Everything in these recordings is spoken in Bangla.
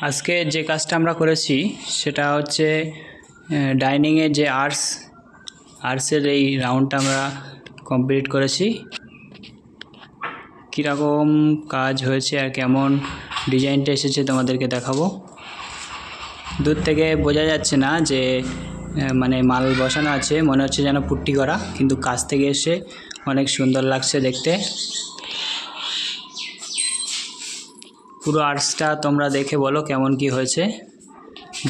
আজকে যে কাজটা আমরা করেছি সেটা হচ্ছে ডাইনিংয়ের যে আর্টসের এই রাউন্ডটা আমরা কমপ্লিট করেছি। কীরকম কাজ হয়েছে আর কেমন ডিজাইনটা এসেছে তোমাদেরকে দেখাবো। দূর থেকে বোঝা যাচ্ছে না যে মানে মাল বসানো আছে, মনে হচ্ছে যেন পুট্টি করা, কিন্তু কাছ থেকে এসে অনেক সুন্দর লাগছে দেখতে। পুরো আর্টসটা তোমরা দেখে বলো কেমন কি হয়েছে।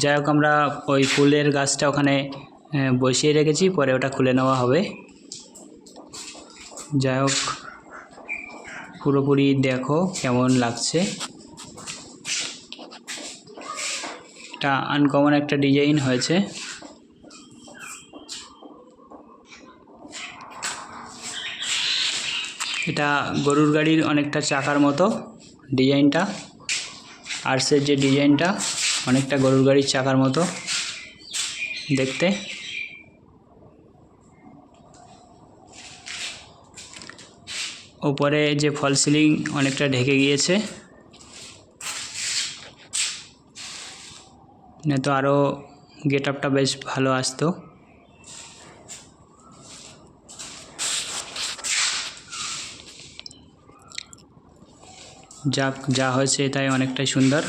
যাই হোক, আমরা ওই ফুলের গাছটা ওখানে বসিয়ে রেখেছি, পরে ওটা খুলে নেওয়া হবে। যাই হোক, পুরোপুরি দেখো কেমন লাগছে। এটা আনকমন একটা ডিজাইন হয়েছে। এটা গরুর গাড়ির অনেকটা চাকার মতো ডিজাইনটা। আর্টসের যে ডিজাইনটা অনেকটা গরুর গাড়ির চাকার মতো দেখতে। ওপরে যে ফল সিলিং অনেকটা ঢেকে গিয়েছে, না তো আরও গেট আপটা বেশ ভালো আসতো। যা হয়েছে তাই অনেকটাই সুন্দর।